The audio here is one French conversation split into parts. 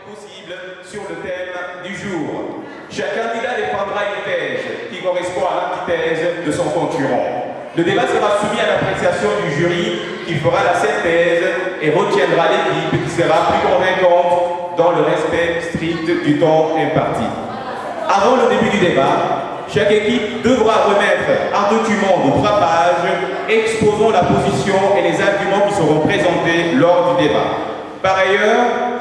possible sur le thème du jour. Chaque candidat défendra une thèse qui correspond à l'antithèse de son concurrent. Le débat sera soumis à l'appréciation du jury qui fera la synthèse et retiendra l'équipe qui sera plus convaincante dans le respect strict du temps imparti. Avant le début du débat, chaque équipe devra remettre un document de 3 pages exposant la position et les arguments qui seront présentés lors du débat. Par ailleurs,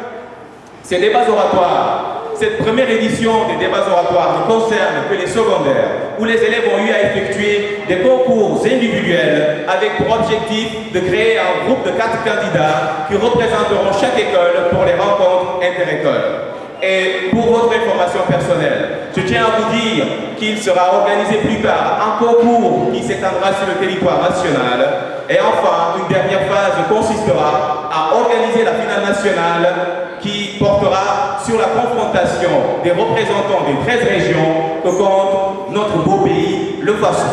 ces débats oratoires, cette première édition des débats oratoires ne concerne que les secondaires, où les élèves ont eu à effectuer des concours individuels avec pour objectif de créer un groupe de 4 candidats qui représenteront chaque école pour les rencontres inter-écoles. Et pour votre information personnelle, je tiens à vous dire qu'il sera organisé plus tard un concours qui s'étendra sur le territoire national. Et enfin, une dernière phase consistera à organiser la finale nationale qui portera sur la confrontation des représentants des 13 régions que compte notre beau pays, le Faso.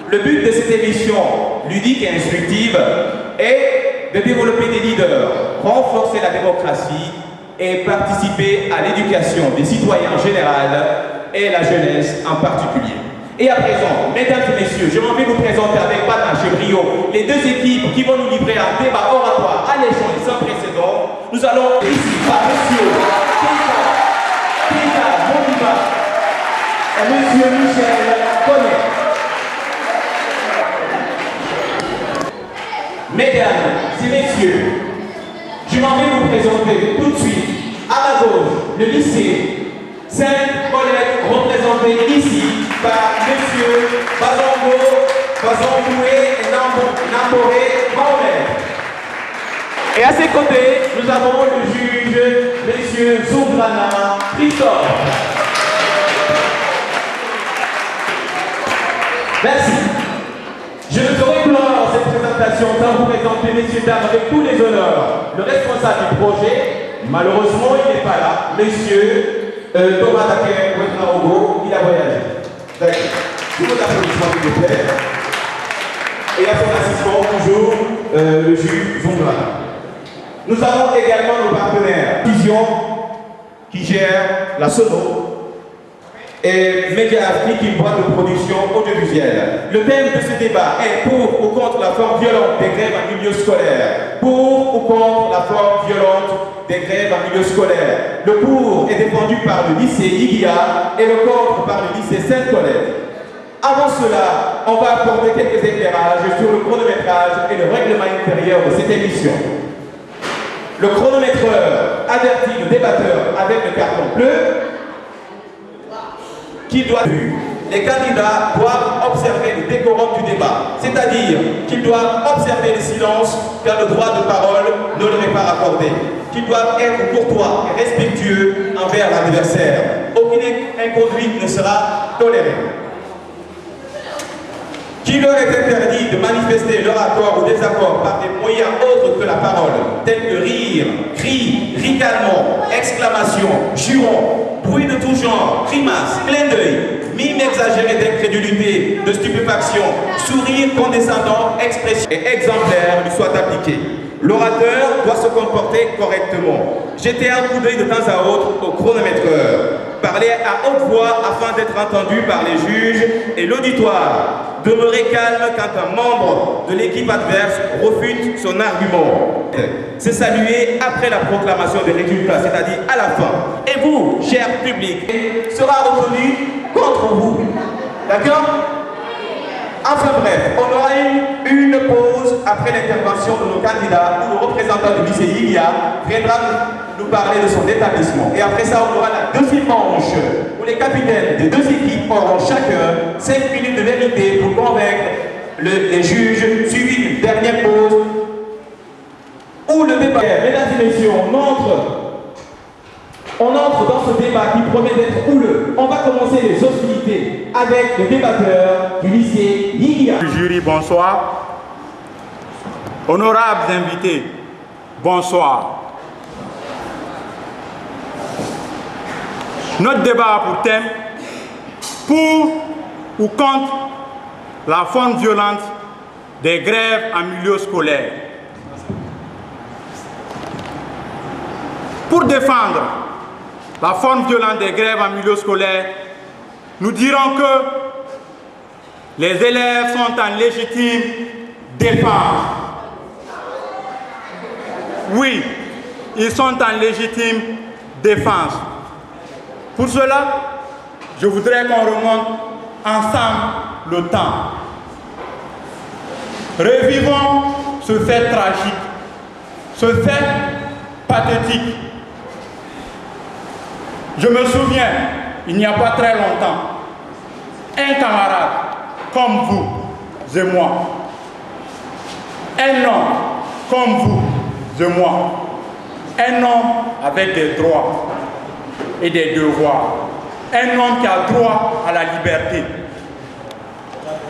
Le but de cette émission ludique et instructive est de développer des leaders, renforcer la démocratie et participer à l'éducation des citoyens en général et la jeunesse en particulier. Et à présent, mesdames et messieurs, j'ai envie de vous présenter avec panache et brio les 2 équipes qui vont nous livrer un débat oratoire alléchant et sans précédent. Nous allons ici par monsieur Keita Mondiba et monsieur Michel Bonnet. Mesdames et messieurs, je m'en vais vous présenter tout de suite, à ma gauche, le lycée Sainte-Colette, représenté ici par M. Bazangoué et Namboré Mahomet. Et à ses côtés, nous avons le juge, M. Zoubrana Christophe. Merci. Je ne saurais clore cette présentation sans vous présenter, messieurs, dames, avec tous les honneurs, le responsable du projet. Malheureusement, il n'est pas là. Monsieur Thomas Daker Ouetraogo, il a voyagé. D'accord. Tous vos applaudissements, s'il vous plaît. Et à son assistant, toujours, le juge Zombrana. Nous avons également nos partenaires Vision, qui gère la sono, et Média Afrique, une boîte de production audiovisuelle. Le thème de ce débat est pour ou contre la forme violente des grèves en milieu scolaire. Pour ou contre la forme violente des grèves en milieu scolaire. Le pour est défendu par le lycée Iguia et le contre par le lycée Sainte-Colette. Avant cela, on va apporter quelques éclairages sur le chronométrage et le règlement intérieur de cette émission. Le chronométreur avertit le débatteur avec le carton bleu qu'il doit vu. Les candidats doivent observer le décorum du débat, c'est-à-dire qu'ils doivent observer le silence car le droit de parole ne leur est pas accordé, qu'ils doivent être courtois et respectueux envers l'adversaire. Aucune inconduite ne sera tolérée. Qu'il leur est interdit de manifester leur accord ou désaccord par des moyens autres que la parole, tels que rire, cris, ricanement, exclamations, jurons, bruit de tout genre, grimaces, clin d'œil, mime exagéré d'incrédulité, de stupéfaction, sourire condescendant, expression et exemplaire lui soient appliqués. L'orateur doit se comporter correctement, jeter un coup d'œil de temps à autre au chronométreur, parler à haute voix afin d'être entendu par les juges et l'auditoire, demeurer calme quand un membre de l'équipe adverse refute son argument. C'est saluer après la proclamation des résultats, c'est-à-dire à la fin. Et vous, cher public, sera retenu contre vous. D'accord? Enfin bref, on aura une pause après l'intervention de nos candidats où le représentant du lycée Ilia viendra nous parler de son établissement. Et après ça, on aura la deuxième manche où les capitaines des 2 équipes auront chacun 5 minutes de vérité pour convaincre les juges, suivi d'une dernière pause où le débat. Mesdames et messieurs, on entre dans ce débat qui promet d'être houleux. On va commencer les hostilités avec le débatteur du lycée Ilia. Jury, bonsoir. Honorables invités, bonsoir. Notre débat a pour thème pour ou contre la forme violente des grèves en milieu scolaire. Pour défendre la forme violente des grèves en milieu scolaire, nous dirons que les élèves sont en légitime défense. Oui, ils sont en légitime défense. Pour cela, je voudrais qu'on remonte ensemble le temps. Revivons ce fait tragique, ce fait pathétique. Je me souviens, il n'y a pas très longtemps, un camarade comme vous et moi, un homme comme vous et moi, un homme avec des droits et des devoirs, un homme qui a droit à la liberté,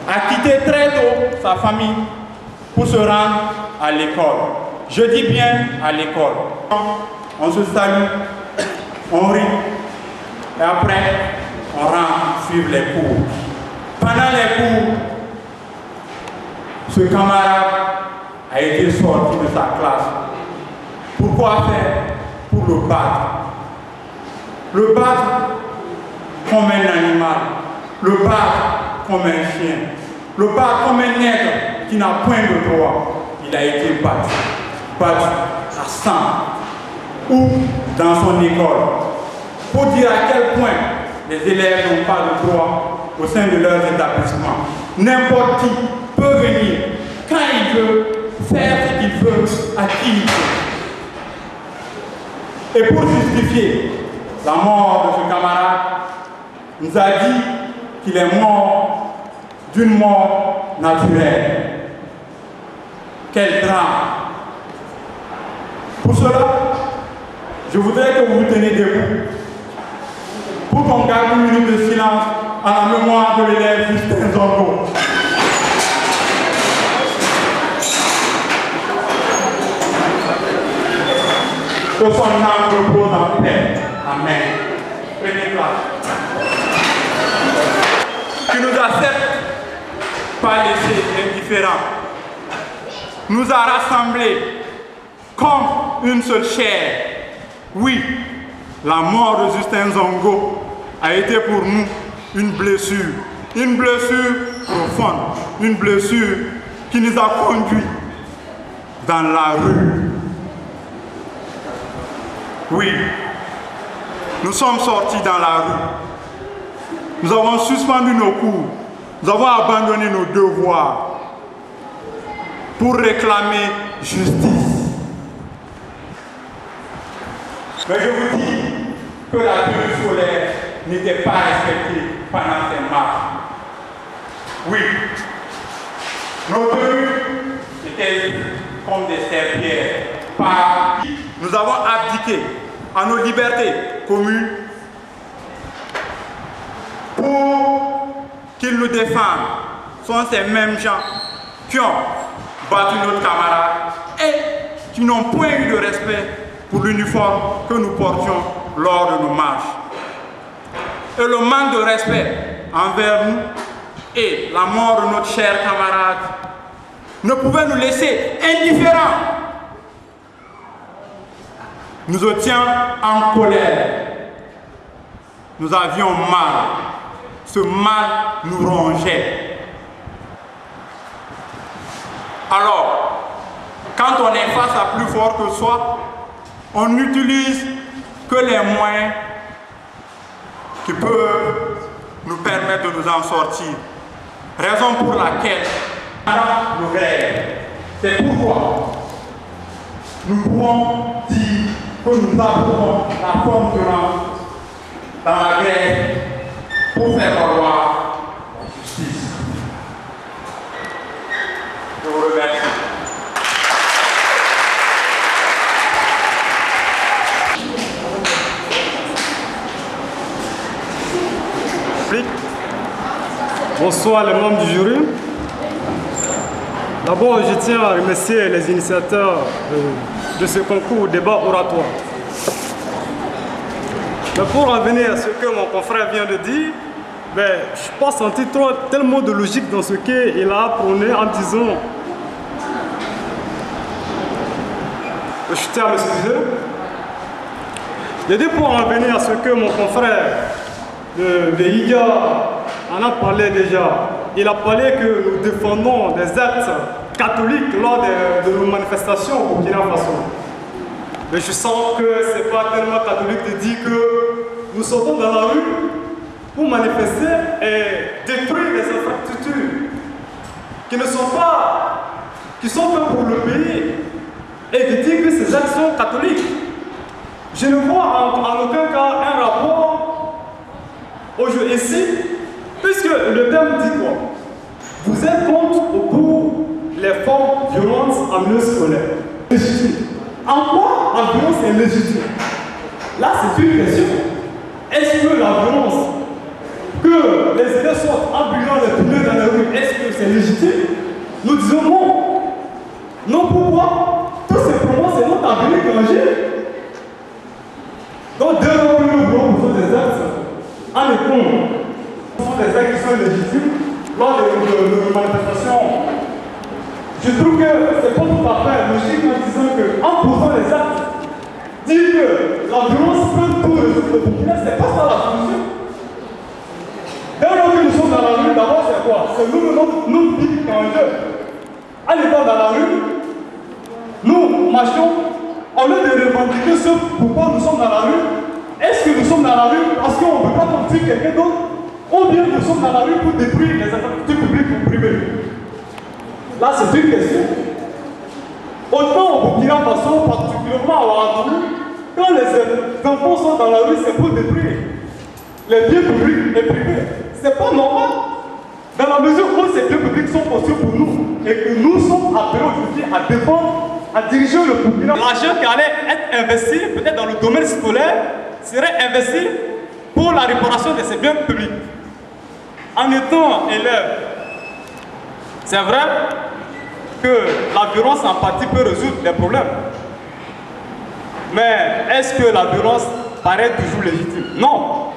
a quitté très tôt sa famille pour se rendre à l'école. Je dis bien à l'école. On se salue, on rit, et après, on rentre suivre les cours. Pendant les cours, ce camarade a été sorti de sa classe. Pourquoi faire? Pour le battre. Le battre comme un animal, le battre comme un chien, le battre comme un nègre qui n'a point de droit. Il a été battu à sang ou dans son école. Pour dire à quel point les élèves n'ont pas de droit au sein de leurs établissements. N'importe qui peut venir quand il veut, faire ce qu'il veut, à qui il veut. Et pour justifier la mort de ce camarade, nous a dit qu'il est mort d'une mort naturelle. Quel drame! Pour cela, je voudrais que vous vous teniez debout pour qu'on garde une minute de silence en la mémoire de l'élève Justin Zongo. Que son âme repose en paix. Amen. Prenez place. Qui nous a certes pas laissés indifférents, nous a rassemblés comme une seule chair. Oui, la mort de Justin Zongo a été pour nous une blessure profonde, une blessure qui nous a conduits dans la rue. Oui, nous sommes sortis dans la rue. Nous avons suspendu nos cours. Nous avons abandonné nos devoirs pour réclamer justice. Mais je vous dis que la tenue scolaire n'était pas respectée pendant ces marches. Oui, nos tenues étaient comme des serpillères. Nous avons abdiqué à nos libertés communes pour qu'ils nous défendent. Ce sont ces mêmes gens qui ont battu notre camarade et qui n'ont point eu de respect pour l'uniforme que nous portions lors de nos marches. Et le manque de respect envers nous et la mort de notre cher camarade ne pouvait nous laisser indifférents. Nous étions en colère. Nous avions mal. Ce mal nous rongeait. Alors, quand on est face à plus fort que soi, on n'utilise que les moyens qui peuvent nous permettre de nous en sortir. Raison pour laquelle nous grève. C'est pourquoi nous pouvons dire que nous approuvons la forme violente dans la grève pour faire valoir la justice. Je vous remercie. Bonsoir les membres du jury. D'abord, je tiens à remercier les initiateurs de ce concours débat oratoire. Mais pour en venir à ce que mon confrère vient de dire, je n'ai pas senti tellement de logique dans ce qu'il a prôné en disant, je tiens à m'excuser, J'ai dit pour en venir à ce que mon confrère de IGA en a parlé déjà. Il a parlé que nous défendons des actes catholiques lors de nos manifestations au Burkina Faso. Mais je sens que ce n'est pas tellement catholique de dire que nous sortons dans la rue pour manifester et détruire des infrastructures qui ne sont pas, qui sont faites pour le pays, et de dire que ces actes sont catholiques. Je ne vois en aucun cas un rapport aujourd'hui ici, puisque le thème dit quoi? Vous êtes contre ou pour les formes violentes en milieu scolaire? Légitime. En quoi la violence est légitime? Là, c'est une question. Est-ce que la violence, que les élèves sortent en brûlant les pneus dans la rue, est-ce que c'est légitime? Nous disons non. Non, pourquoi? Tout simplement, c'est notre avenir en jeu. Donc, dès lors que nous voulons besoin des actes en école, ce sont des actes qui sont légitimes lors de manifestations. Je trouve que c'est pas tout à fait logique en disant qu'en posant les actes, dire que la violence peut tout résoudre le Burkina, c'est pas ça la solution. Dès lors que nous sommes dans la rue, d'abord c'est quoi? C'est nous, notre vie en jeu. En étant dans la rue, nous marchons, au lieu de revendiquer ce pourquoi nous sommes dans la rue. Est-ce que nous sommes dans la rue parce qu'on ne veut pas tuer quelqu'un d'autre, ou bien nous sommes dans la rue pour détruire les infrastructures publiques ou privées? Là, c'est une question. Autant au Burkina Faso, particulièrement à Ouagadougou, quand les enfants sont dans la rue, c'est pour détruire les biens publics et privés. C'est pas normal. Dans la mesure où ces biens publics sont construits pour nous et que nous sommes appelés aujourd'hui à défendre, à diriger le Burkina. L'argent qui allait être investi, peut-être dans le domaine scolaire, serait investi pour la réparation de ces biens publics. En étant élève, c'est vrai que la violence en partie peut résoudre les problèmes. Mais est-ce que la violence paraît toujours légitime? Non.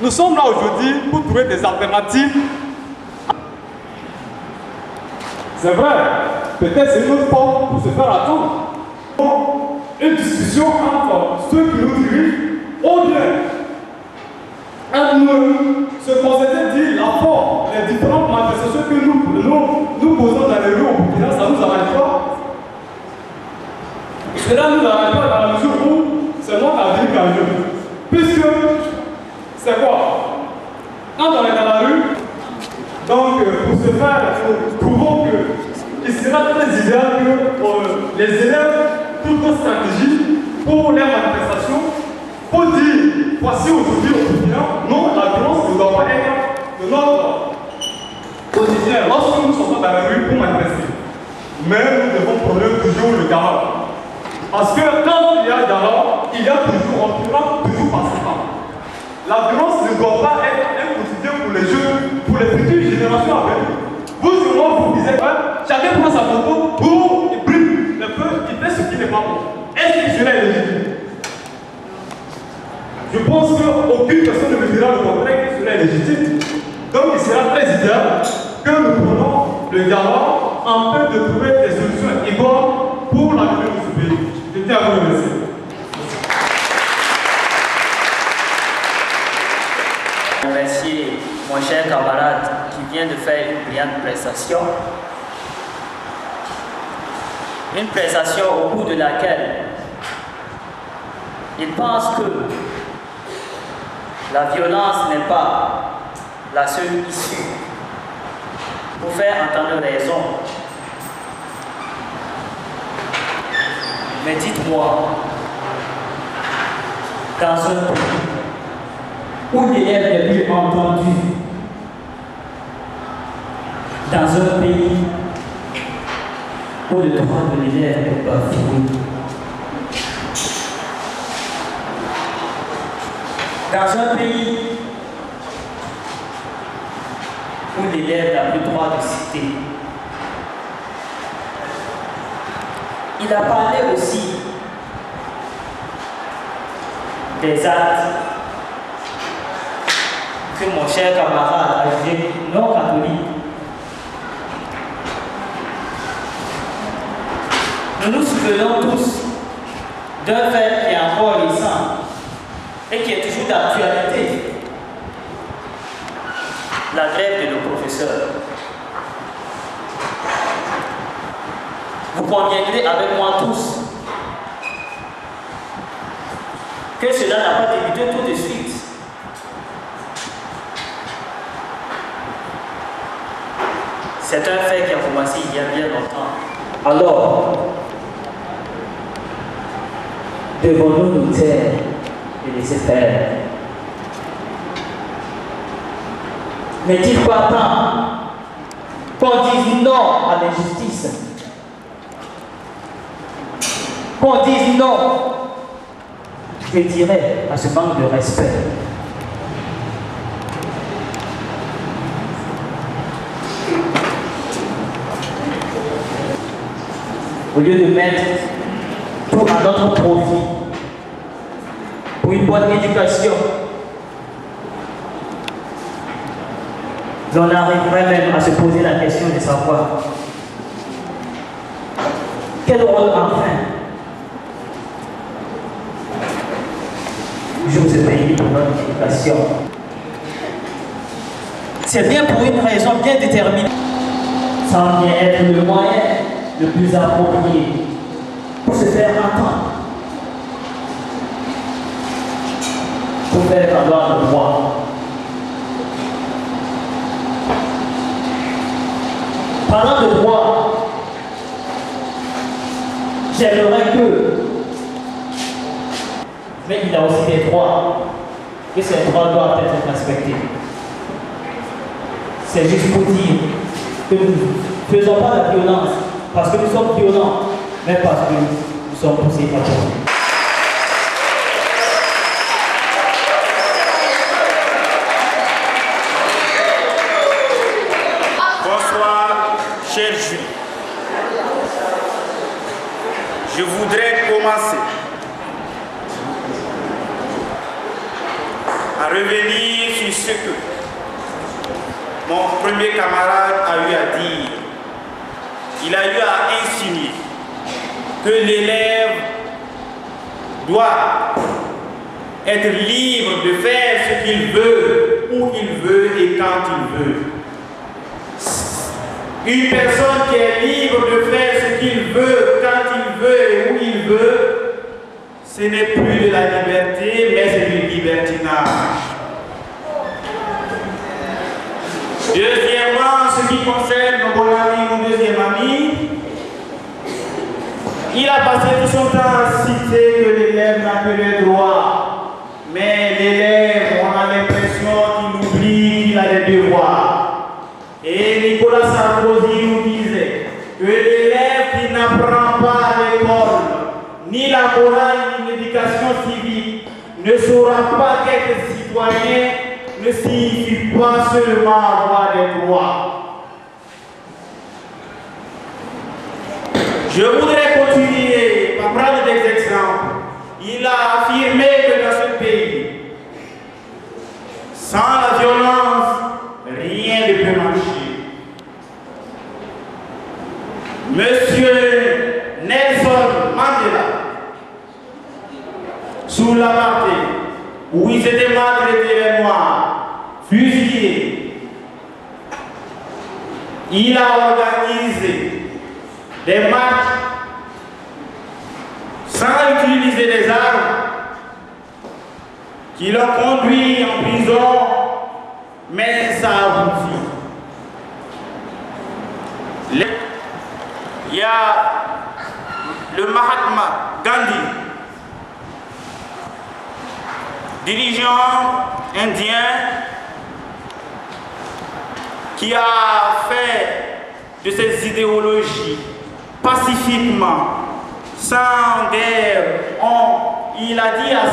Nous sommes là aujourd'hui pour trouver des alternatives. C'est vrai, peut-être c'est une autre forme pour se faire attendre. Une discussion entre ceux qui nous dirigent, ou bien se concentrer dire la forme, les différentes manifestations que nous posons dans les rues au Burkina, ça nous arrête pas. Cela nous arrête pas dans la mesure où c'est notre avenir en jeu. Puisque, c'est quoi? Quand on est dans la rue, donc pour ce faire, nous trouvons qu'il sera très idéal que les élèves toute notre stratégie pour les manifestations, pour dire, voici aujourd'hui au Burkina, non, la violence ne doit pas être de notre quotidien lorsque nous sommes dans la rue pour manifester. Mais nous devons prendre toujours le garant. Parce que quand il y a le garant, il y a toujours, on prend toujours par ses temps. La violence ne doit pas être un quotidien pour les jeunes, pour les futures générations à venir. Vous et moi, vous disiez, chacun prend sa photo, boum, il brûle le feu, il fait ce qui n'est pas bon. Est-ce que cela est légitime? Je pense qu'aucune personne ne me dira le contraire que cela est légitime. Donc il sera très idéal que nous prenons le garant en train de trouver des solutions idoines pour l'avenir de ce pays. Je tiens à vous remercier. Remercier mon cher camarade qui vient de faire une brillante prestation. Une prestation au bout de laquelle il pense que la violence n'est pas la seule issue pour faire entendre raison. Mais dites-moi, dans un pays où l'élève n'est plus entendu, dans un pays où le droit de l'élève est bafoué, dans un pays où l'élève n'a plus le droit de citer. Il a parlé aussi des actes que mon cher camarade a jugé non catholiques. Nous nous souvenons tous d'un fait qui est encore récent et qui est toujours d'actualité. La grève de nos professeurs. Vous conviendrez avec moi tous que cela n'a pas débuté tout de suite. C'est un fait qui a commencé il y a bien longtemps. Alors, devons-nous nous taire et laisser faire? N'est-il pas temps qu'on dise non à l'injustice? Qu'on dise non, je dirais, à ce manque de respect. Au lieu de mettre tout à notre profit pour une bonne éducation, on arriverait même à se poser la question de savoir quel rôle enfin joue ce pays pour notre éducation. C'est bien pour une raison bien déterminée. Ça vient être le moyen le plus approprié pour se faire entendre, pour faire valoir le droit. Parlant de droit, j'aimerais que, mais il a aussi des droits, et ces droits doivent être respectés. C'est juste pour dire que nous ne faisons pas la violence parce que nous sommes violents, mais parce que nous sommes poussés par Dieu. Bonsoir, cher Jules. Je voudrais commencer à revenir sur ce que mon premier camarade a eu à dire. Il a eu à insinuer que l'élève doit être libre de faire ce qu'il veut, où il veut et quand il veut. Une personne qui est libre de faire ce qu'il veut, quand il veut et où il veut, ce n'est plus de la liberté, mais c'est du libertinage. Deuxièmement, ce qui concerne mon bon ami, mon deuxième ami, il a passé tout son temps à citer que l'élève n'a que les droits. Mais l'élève, on a l'impression qu'il oublie qu'il a des devoirs. Et Nicolas Sarkozy nous disait que l'élève qui n'apprend pas à l'école, ni la morale, ni l'éducation civique, ne saura pas qu'être citoyen ne signifie pas seulement avoir des droits. Je voudrais continuer par prendre des exemples. Il a affirmé que dans ce pays, sans la violence, rien ne peut marcher. Monsieur Nelson Mandela, sous l'apartheid, où ils étaient maltraités les Noirs, fusillés, il a organisé des marches sans utiliser des armes qui l'ont conduit en prison, mais ça a abouti. Il y a le Mahatma Gandhi, dirigeant indien, qui a fait de ses idéologies pacifiquement, sans guerre. Il a dit à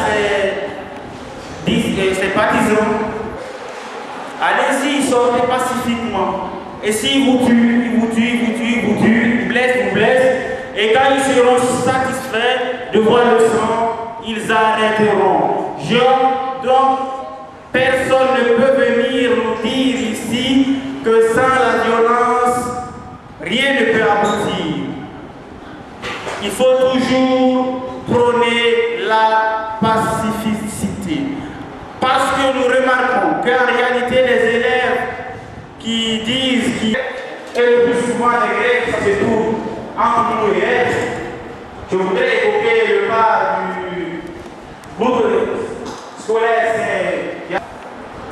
ses partisans, allez-y, sortez pacifiquement. Et s'ils vous tuent, ils vous tuent, ils vous tuent, ils vous tuent, ils blessent, ils vous blessent. Et quand ils seront satisfaits de voir le sang, ils arrêteront. Donc, personne ne peut venir nous dire ici que sans la violence, rien ne peut aboutir. Il faut toujours prôner souvent les grèves, ça se trouve entre nous et elles. Je voudrais évoquer le cas du groupe scolaire.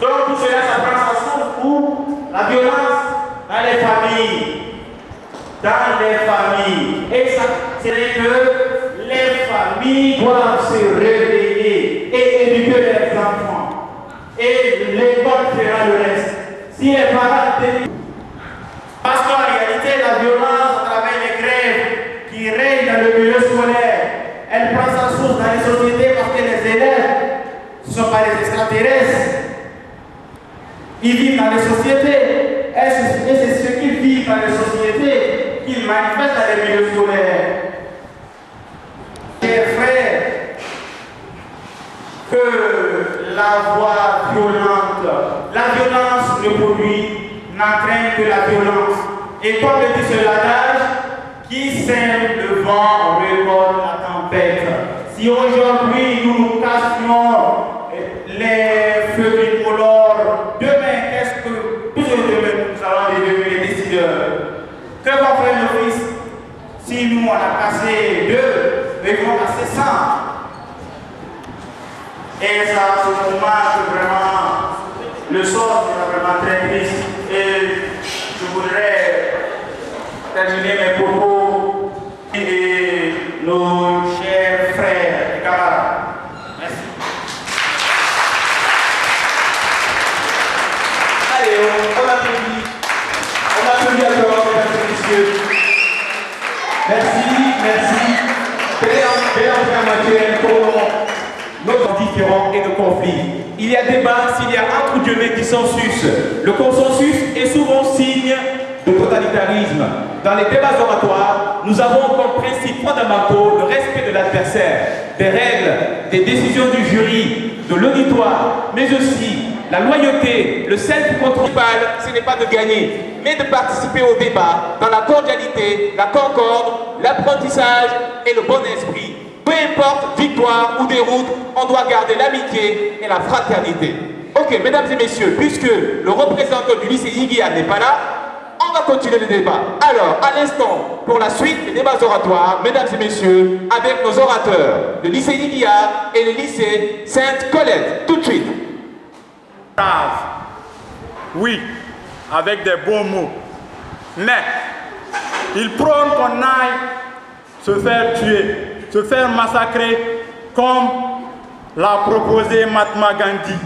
Donc tout cela, ça prend sa source pour la violence dans les familles. Dans les familles. Et ça, c'est que les familles doivent se réveiller et éduquer leurs enfants. Et l'école fera le reste. Si les parents décident, parce qu'en réalité, la violence à travers les grèves qui règnent dans le milieu scolaire, elle prend sa source dans les sociétés parce que les élèves ne sont pas des extraterrestres. Ils vivent dans les sociétés. Et c'est ce qu'ils vivent dans les sociétés qu'ils manifestent dans les milieux scolaires. Chers frères, que la voie violente, la violence ne produit, n'entraîne que la violence. Et comme le dit ce l'adage, qui sème le vent récolte la tempête. Si aujourd'hui nous nous cassions les feux tricolores, demain, qu'est-ce que, toujours demain, nous allons devenir les décideurs. Que va faire nos fils si nous on a cassé 2, ils vont casser 100? Et ça, c'est un moment que vraiment, le sort est vraiment très triste. Et je voudrais terminer mes propos et nos chers frères et camarades. Merci. Allez, on applaudit. On applaudit encore, mesdames et messieurs. Merci. Belle entrée en matière pour nos différends et nos conflits. Il y a débat s'il y a un coup de main qui s'ensuce. Le consensus est souvent signe de totalitarisme. Dans les débats oratoires, nous avons comme principe fondamentaux le respect de l'adversaire, des règles, des décisions du jury, de l'auditoire, mais aussi la loyauté, le self-control. Ce n'est pas de gagner, mais de participer au débat dans la cordialité, la concorde, l'apprentissage et le bon esprit. Peu importe victoire ou déroute, on doit garder l'amitié et la fraternité. Ok, mesdames et messieurs, puisque le représentant du lycée Iguia n'est pas là, on va continuer le débat. Alors, à l'instant, pour la suite des débats oratoires, mesdames et messieurs, avec nos orateurs, le lycée Iguia et le lycée Sainte-Colette. Tout de suite. Oui, avec des bons mots. Mais, il prône qu'on aille se faire tuer, se faire massacrer comme l'a proposé Mahatma Gandhi.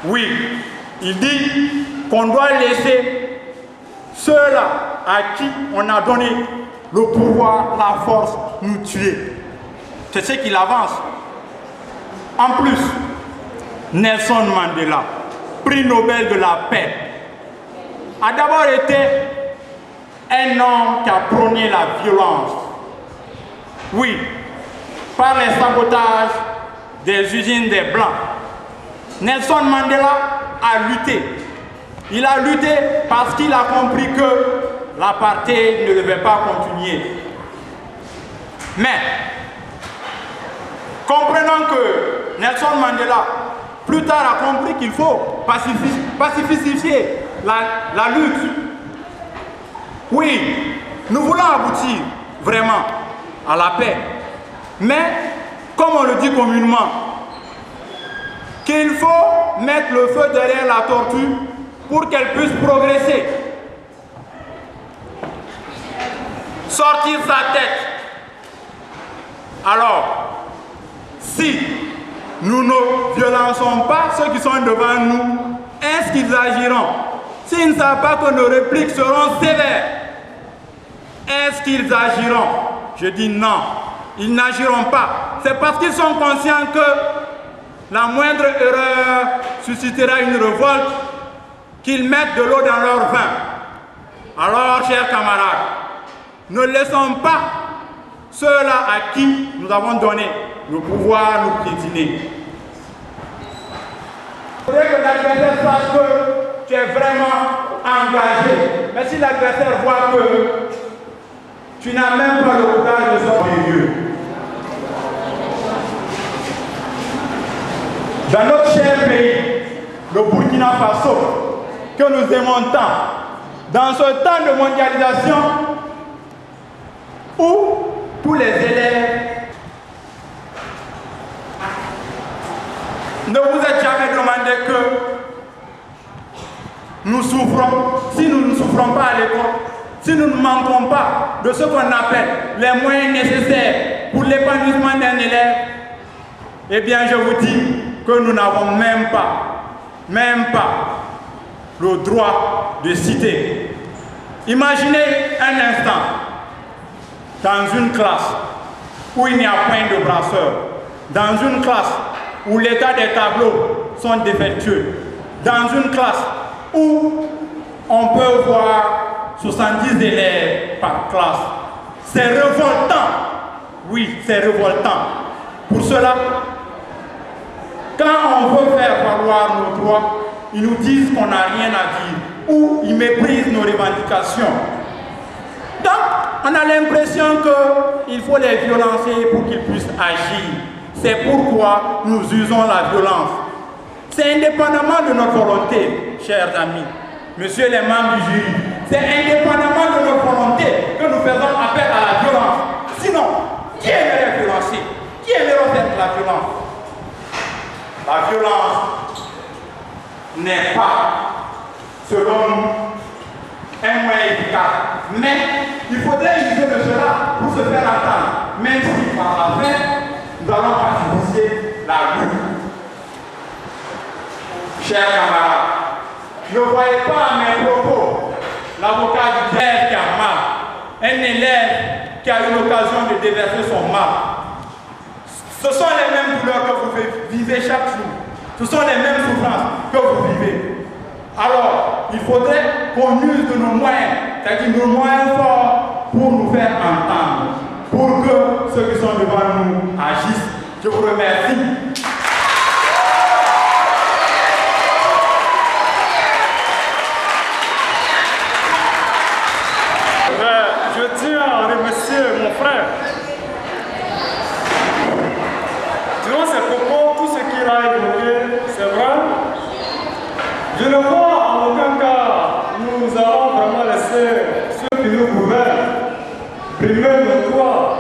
Oui, il dit qu'on doit laisser ceux-là à qui on a donné le pouvoir, la force, nous tuer. C'est ce qu'il avance. En plus, Nelson Mandela, prix Nobel de la paix, a d'abord été un homme qui a prôné la violence. Oui, par les sabotages des usines des Blancs. Nelson Mandela a lutté. Il a lutté parce qu'il a compris que l'apartheid ne devait pas continuer. Mais, comprenant que Nelson Mandela, plus tard, a compris qu'il faut pacifier la lutte. Oui, nous voulons aboutir vraiment à la paix. Mais, comme on le dit communément, qu'il faut mettre le feu derrière la tortue pour qu'elle puisse progresser. Sortir sa tête. Alors, si nous ne violençons pas ceux qui sont devant nous, est-ce qu'ils agiront? S'ils ne savent pas que nos répliques seront sévères, est-ce qu'ils agiront? Je dis non, ils n'agiront pas. C'est parce qu'ils sont conscients que la moindre erreur suscitera une révolte, qu'ils mettent de l'eau dans leur vin. Alors, chers camarades, ne laissons pas ceux-là à qui nous avons donné le pouvoir nous piétiner. Il faudrait que l'adversaire sache que tu es vraiment engagé. Mais si l'adversaire voit que tu n'as même pas le courage de sortir du lieu. Dans notre cher pays, le Burkina Faso, que nous aimons tant, dans ce temps de mondialisation où tous les élèves ne vous êtes jamais demandé que nous souffrons, si nous ne souffrons pas à l'école, si nous ne manquons pas de ce qu'on appelle les moyens nécessaires pour l'épanouissement d'un élève, eh bien je vous dis que nous n'avons même pas le droit de citer. Imaginez un instant dans une classe où il n'y a point de brasseur, dans une classe où l'état des tableaux sont défectueux, dans une classe où on peut voir 70 élèves par classe. C'est révoltant. Oui, c'est révoltant. Pour cela, quand on veut faire valoir nos droits, ils nous disent qu'on n'a rien à dire ou ils méprisent nos revendications. Donc, on a l'impression qu'il faut les violencer pour qu'ils puissent agir. C'est pourquoi nous usons la violence. C'est indépendamment de notre volonté, chers amis, messieurs les membres du jury. C'est indépendamment de notre volonté que nous faisons appel à la violence. Sinon, qui aimerait violencer? Qui aimerait faire de la violence? La violence n'est pas, selon nous, un moyen efficace. Mais il faudrait user de cela pour se faire entendre, même si par la fin, nous allons pacifier la lutte. Chers camarades, ne voyez pas à mes propos l'avocat du élève qui a mal, un élève qui a eu l'occasion de déverser son mal. Ce sont les mêmes douleurs que vous vivez chaque jour. Ce sont les mêmes souffrances que vous vivez. Alors, il faudrait qu'on use de nos moyens, c'est-à-dire nos moyens forts pour nous faire entendre, pour que ceux qui sont devant nous agissent. Je vous remercie. Je tiens à remercier mon frère. Durant ces propos, tout ce qu'il a évoqué, c'est vrai. Je ne vois en aucun cas nous allons vraiment laisser ceux qui nous gouvernent primer nos droits.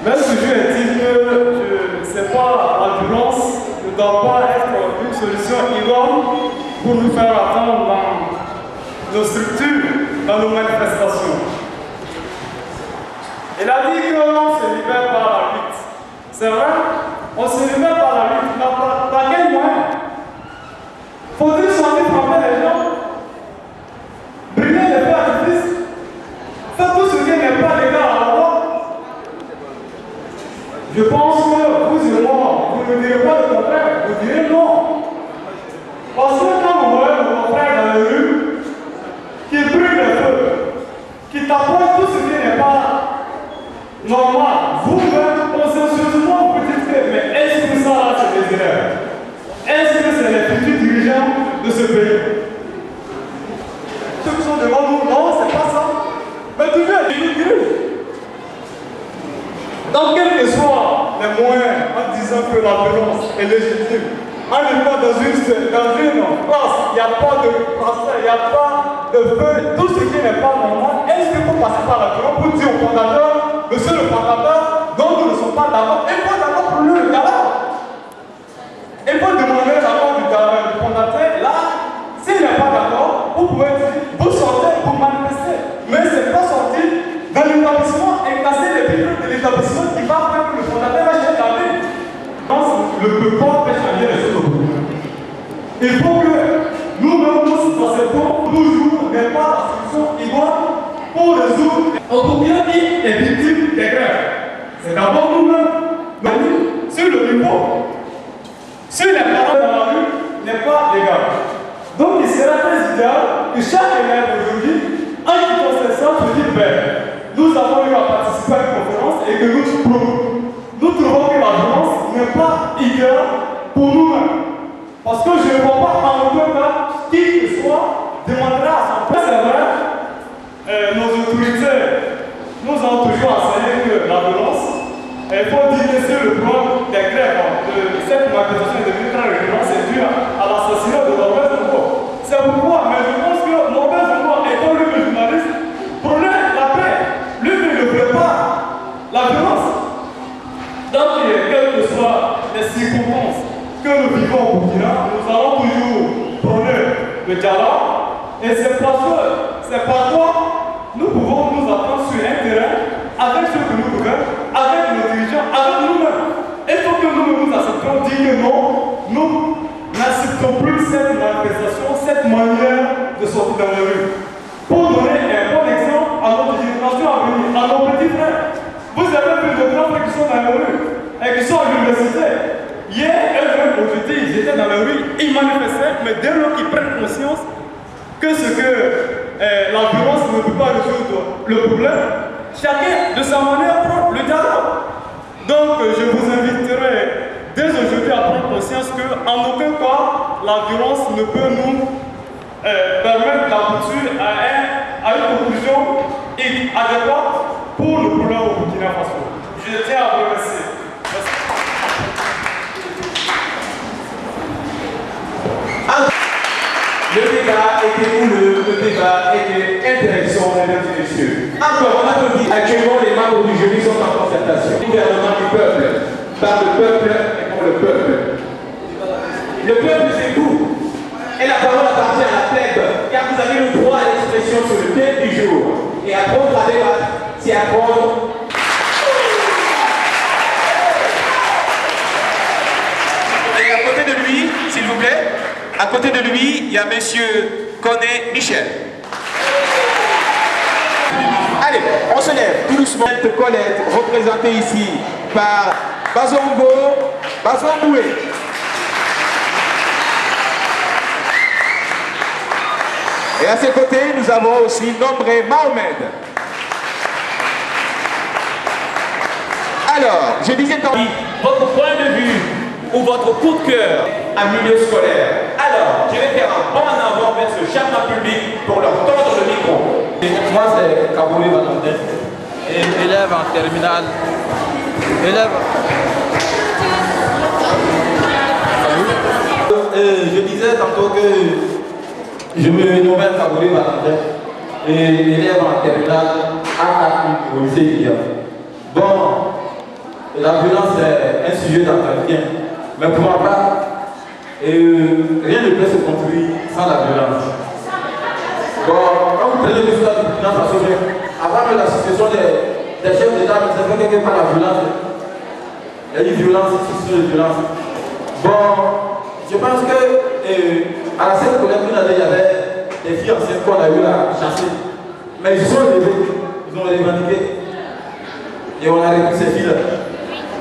Même si je dis que je ne sais pas, la violence ne doit pas être une solution idoine pour nous faire attendre dans nos structures, dans nos manifestations. Il a dit qu'on se libère par la lutte. C'est vrai, on se libère par la lutte. Par quel moyen? Faut-il sortir frapper les gens? Brûler les feux d'artifice? Faire tout ce qui n'est pas légal à la loi? Je pense que vous et moi, vous ne direz pas le contraire, vous direz non. Parce que quand vous voyez vos frères dans les rues, qui brûlent les feux, qui t'approchent tout ce qui n'est pas normal, vous-même, consciencieusement, vous dites que, mais est-ce que ça là, c'est désirable? Est-ce que c'est les futurs dirigeants de ce pays? Ceux qui sont devant nous, non, c'est pas ça. Mais toujours, ils nous dirigent. Donc, quels que soient les moyens, en disant que la violence est légitime, en étant dans une place, il n'y a pas de bracelet, il n'y a pas de feu, tout ce qui n'est pas normal, est-ce qu'il faut passer par la violence pour dire au fondateur, monsieur le fondateur, dont nous ne sommes pas d'accord, il faut d'abord pour le dialogue. Il faut demander l'accord du fondateur, là, s'il n'est pas d'accord, vous pouvez dire, vous sortez pour manifester. Mais ce n'est pas sortir dans l'établissement et casser les vitres de l'établissement qui va faire que le fondateur va chercher la vie. Le corps peut changer les choses. Il faut que nous-mêmes nous acceptons toujours n'est pas la solution idoine pour résoudre. On peut bien dire les victimes des grèves. C'est d'abord nous-mêmes. Sur le niveau, sur les paroles dans la rue, n'est pas légal. Donc il serait très idéal que chaque élève aujourd'hui, en quittant cette salle, se dise nous avons eu à participer à une conférence et que nous trouvons que la violence n'est pas idéale pour nous-mêmes. Parce que je ne vois pas en aucun cas qui que soit demandera à son père. C'est vrai, nos autorités nous ont toujours enseigné que la violence, il faut dire que c'est le plan des grèves de cette manifestation de 2030, c'est dû à l'assassinat de Robert Foucault. C'est pourquoi, mais je pense que nos les circonstances que nous vivons au Burkina, nous allons toujours prôner le dialogue. Et c'est pourquoi nous pouvons nous attendre sur un terrain avec ceux que nous gouvernons, avec nos dirigeants, avec nous-mêmes. Il faut que nous acceptions de dire que non, nous n'acceptons plus cette manifestation, cette manière de sortir dans la rue. Pour donner un bon exemple à notre génération à venir, à nos petits frères. Vous avez vu nos grands frères qui sont dans la rue et qui sont à l'université. Hier, eux-mêmes, aujourd'hui, ils étaient dans la rue, ils manifestaient, mais dès lors qu'ils prennent conscience que la violence ne peut pas résoudre le problème, chacun de sa manière prend le dialogue. Donc, je vous inviterai dès aujourd'hui à prendre conscience qu'en aucun cas, la violence ne peut nous permettre d'aboutir à une conclusion adéquate pour le problème au Burkina Faso. Je tiens à vous remercier. Merci. Le débat était houleux, le débat était intéressant, mesdames et messieurs. Encore, on applaudit. Actuellement, les membres du jury sont en concertation. Gouvernement du peuple, par le peuple et pour le peuple. Le peuple, c'est vous. Et la parole appartient à la tête, car vous avez le droit à l'expression sur le thème du jour. Et apprendre à débattre, c'est apprendre. Et à côté de lui, s'il vous plaît, à côté de lui, il y a monsieur Koné Michel. Allez, on se lève tout doucement. Colette, représentée ici par Bazongoué. Et à ses côtés, nous avons aussi Nombré Mohamed. Alors, je disais tant votre point de vue ou votre coup de cœur à milieu scolaire. Alors, je vais faire un bond en avant vers ce charmant public pour leur tendre le micro. Moi, c'est Kabouli Valentin, élève en terminale. Je disais tantôt que je me nommais Kabouli Valentin, élève en terminale à au lycée Guillaume. Bon, la violence est un sujet d'entretien, mais pour ma part, rien ne peut se construire sans la violence. Bon, quand vous prenez l'histoire du Burkina Faso, avant la situation des chefs d'État, c'est vrai quelque part la violence. Il y a eu violence, succession de violence. Bon, je pense que à la scène scolaire, il y avait des filles anciennes qu'on a eu à chasser. Mais ils sont élevés, ils ont revendiqué. Et on a récupéré ces filles-là.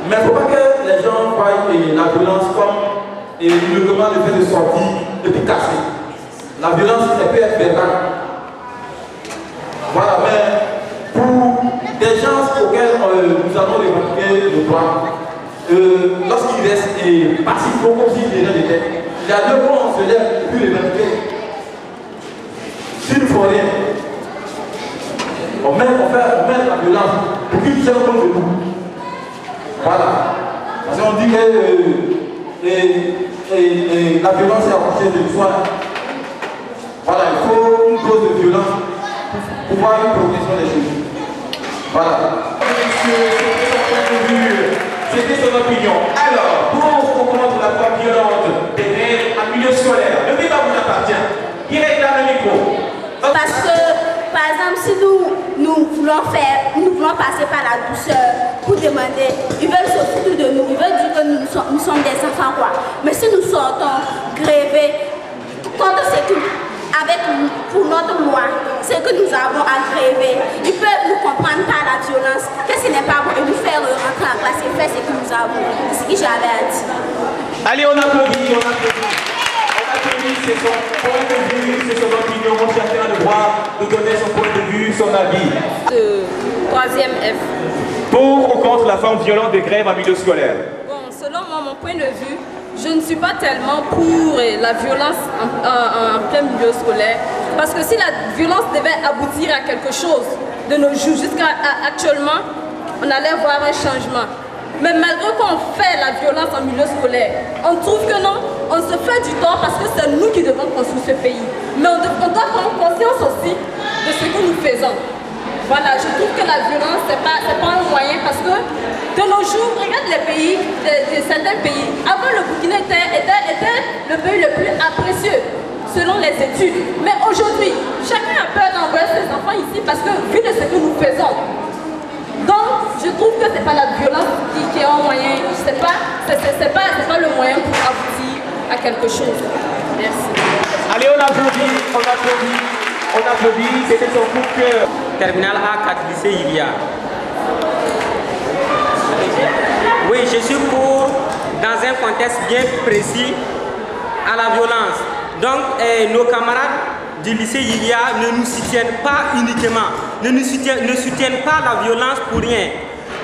Mais il ne faut pas que les gens voient la violence comme uniquement le fait de sortir et de casser. La violence, elle peut être verbale. Voilà, mais pour des gens auxquels nous allons revendiquer le droit, lorsqu'ils restent passifs, comme s'ils déjà étaient, il y a deux fois on se lève et puis revendiquer. S'ils ne font rien, on met la violence pour qu'ils tiennent compte de nous. Voilà. Parce qu'on dit que la violence est à partir de l'histoire. Voilà, il faut une cause de violence pour pouvoir une progression des choses. Voilà. C'était son opinion. Alors, pour comprendre la voie violente des rêves en milieu scolaire, le débat vous appartient. Qui réclame le micro? Parce que, par exemple, si nous voulons passer par la douceur pour demander, ils veulent se foutre de nous, ils veulent dire que nous sommes des enfants, quoi. Mais si nous sortons gréver contre ce que, pour notre loi, ce que nous avons à gréver, ils peuvent nous comprendre par la violence, que ce n'est pas bon, et nous faire rentrer en classe et faire ce que nous avons. C'est ce que j'avais à dire. Allez, on applaudit, on applaudit. C'est son point de vue, c'est son opinion. Mon chacun a le droit de donner son point de vue, son avis. Troisième F. Pour ou contre la forme violente des grèves en milieu scolaire? Bon, selon moi, mon point de vue, je ne suis pas tellement pour la violence en plein milieu scolaire. Parce que si la violence devait aboutir à quelque chose de nos jours, jusqu'à actuellement, on allait voir un changement. Mais malgré qu'on fait la violence en milieu scolaire, on trouve que non, on se fait du tort parce que c'est nous qui devons construire ce pays. Mais on doit prendre conscience aussi de ce que nous faisons. Voilà, je trouve que la violence, c'est pas un moyen parce que de nos jours, regarde les pays, certains pays. Avant, le Burkina était le pays le plus apprécié selon les études. Mais aujourd'hui, chacun a peur d'envoyer ses enfants ici parce que vu de ce que nous faisons. Donc, je trouve que c'est pas la violence qui est un moyen, c'est pas le moyen pour aboutir à quelque chose. Merci. Allez, on applaudit, on applaudit, on applaudit, c'était son coup de cœur. Terminal A4 lycée Ilia. Oui, je suis pour, dans un contexte bien précis, à la violence. Donc, nos camarades du lycée Ilia ne nous soutiennent pas uniquement, ne soutiennent pas la violence pour rien.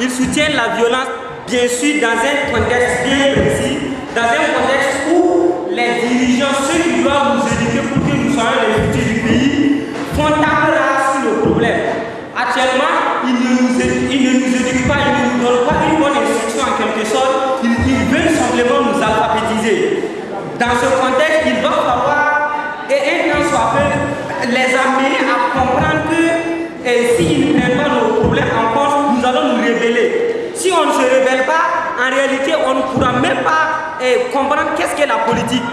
Ils soutiennent la violence, bien sûr, dans un contexte bien précis, dans un contexte où les dirigeants, ceux qui doivent nous éduquer pour que nous soyons les futurs du pays, font table rase sur le problème. Actuellement, ils ne nous éduquent pas, ils ne nous donnent pas une bonne instruction en quelque sorte, ils veulent simplement nous alphabétiser. Dans ce contexte, il va falloir, et un temps soit peu, les amener à comprendre que s'ils ne prennent pas nos problèmes en compte, nous allons nous révéler. Si on ne se révèle pas, en réalité, on ne pourra même pas comprendre qu'est-ce qu'est la politique.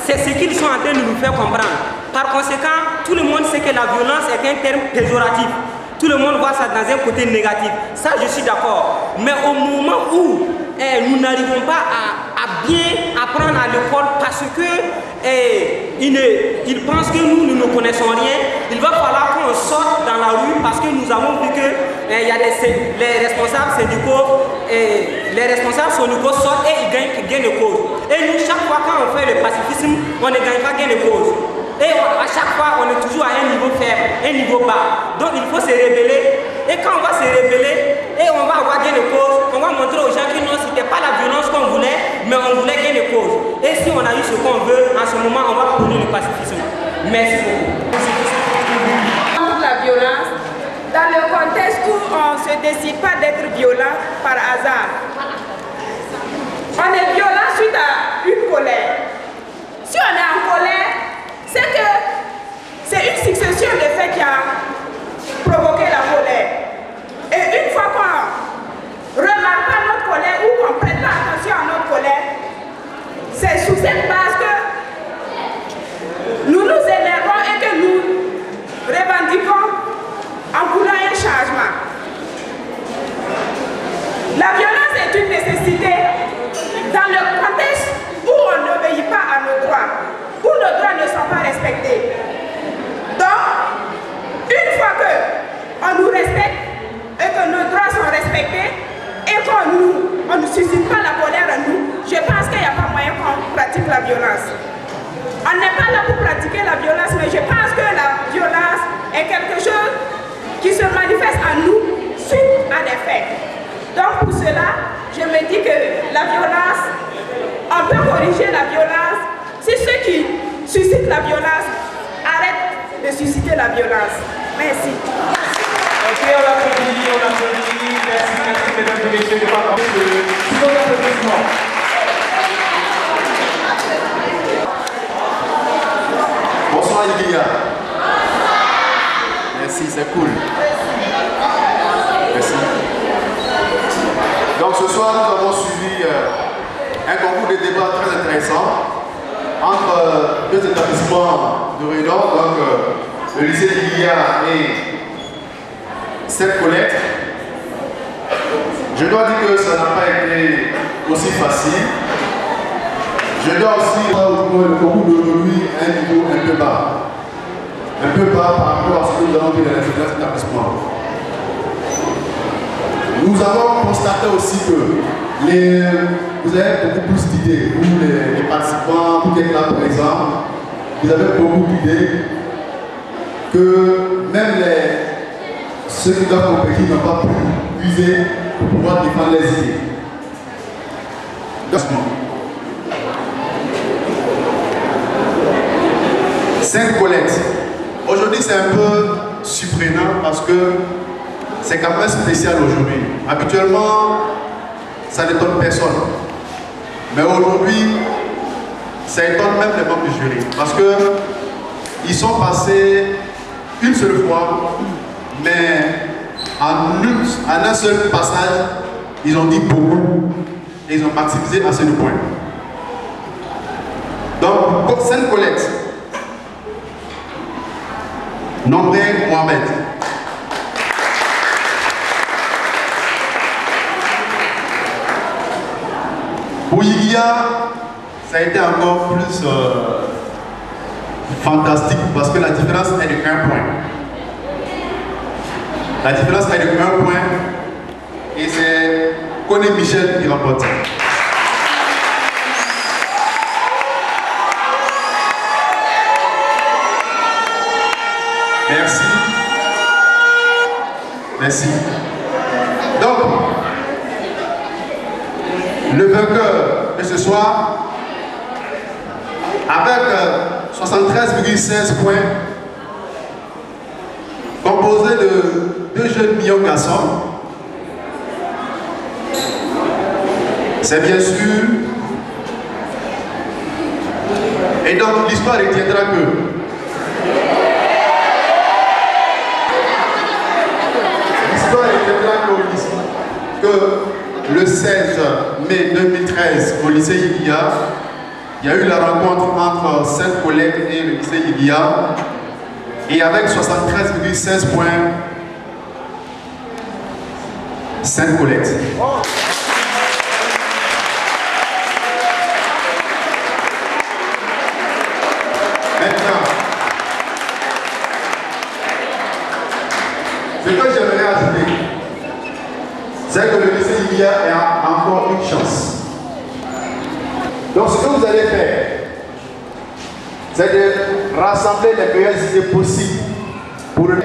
C'est ce qu'ils sont en train de nous faire comprendre. Par conséquent, tout le monde sait que la violence est un terme péjoratif. Tout le monde voit ça dans un côté négatif. Ça, je suis d'accord. Mais au moment où nous n'arrivons pas à bien apprendre à l'école parce que ils pensent que nous ne connaissons rien, il va falloir qu'on sorte dans la rue parce que nous avons vu que y a les responsables syndicaux sortent et ils gagnent gain de cause. Et nous, chaque fois quand on fait le pacifisme, on ne gagne pas gain de cause. Et à chaque fois, on est toujours à un niveau faible, un niveau bas. Donc il faut se révéler. Et quand on va se révéler, et on va avoir gain de cause, on va montrer aux gens que non, ce n'était pas la violence qu'on voulait, mais on voulait gain de cause. Et si on a eu ce qu'on veut, en ce moment, on va prôner le pacifisme. Merci beaucoup. Contre la violence, dans le contexte où on ne se décide pas d'être violent par hasard. On est violent suite à une colère. Si on est en colère, c'est que c'est une succession de faits qui a provoqué la colère. Et une fois qu'on ne remarque pas notre colère ou qu'on ne prête pas attention à notre colère, c'est sous cette base que nous nous énervons et que nous revendiquons en voulant un changement. La violence est une nécessité dans le contexte où on n'obéit pas à nos droits, où nos droits ne sont pas respectés. Donc, une fois qu'on nous respecte et que nos droits sont respectés et qu'on ne suscite pas la colère en nous, je pense qu'il n'y a pas moyen qu'on pratique la violence. On n'est pas là pour pratiquer la violence, mais je pense que la violence est quelque chose qui se manifeste en nous suite à des faits. Donc pour cela, je me dis que la violence, on peut corriger la violence si ceux qui suscitent la violence arrêtent de susciter la violence. Merci. Ok, on applaudit, merci mesdames et messieurs de participer. Second applaudissement. Bonsoir Ilia. Merci, c'est cool. Merci. Donc ce soir, nous avons suivi un concours de débat très intéressant entre deux établissements de Réunion, donc le lycée d'Ilia et Sainte-Colette. Je dois dire que ça n'a pas été aussi facile. Je dois aussi dire que le concours d'aujourd'hui est un niveau un peu bas. Un peu bas par rapport à ce que nous avons vu dans les autres établissements. Nous avons constaté aussi que vous avez beaucoup plus d'idées, vous les participants, vous qui êtes là présents, vous avez beaucoup d'idées que même ceux qui doivent compétir n'ont pas pu puiser pour pouvoir défendre les idées. Sainte-Colette. Aujourd'hui c'est un peu surprenant parce que c'est quand même spécial aujourd'hui. Habituellement, ça n'étonne personne. Mais aujourd'hui, ça étonne même les membres du jury. Parce qu'ils sont passés une seule fois, mais en un seul passage, ils ont dit beaucoup et ils ont maximisé assez de points. Donc, pour cette collecte, Nombré Mohamed. Pour Yigia, ça a été encore plus fantastique parce que la différence est de 1 point. La différence est de 1 point et c'est Koné Michel qui remporte. Merci. Merci. Donc, le vainqueur de ce soir, avec 73,16 points, composé de 2 jeunes millions de garçons, c'est bien sûr. Et donc, l'histoire retiendra que le 16 mai 2013 au lycée Yigia, il y a eu la rencontre entre cette collègue et le lycée Yigia, et avec 73,16 points, cette collecte. Maintenant, ce que j'aimerais ajouter, c'est que le lycée Yigia a encore une chance. Donc ce que vous allez faire, c'est de rassembler les meilleures idées possibles pour le...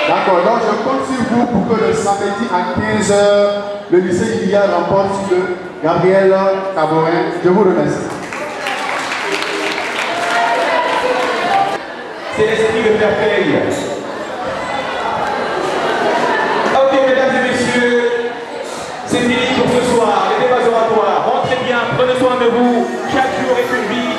D'accord, donc je compte sur vous pour que le samedi à 15h, le lycée Yigia remporte sur le Gabriel Caborin. Je vous remercie. C'est l'esprit de faire paye. Ok, mesdames et messieurs, c'est fini pour ce soir. Les débats oratoires, rentrez bien, prenez soin de vous. Chaque jour est une vie.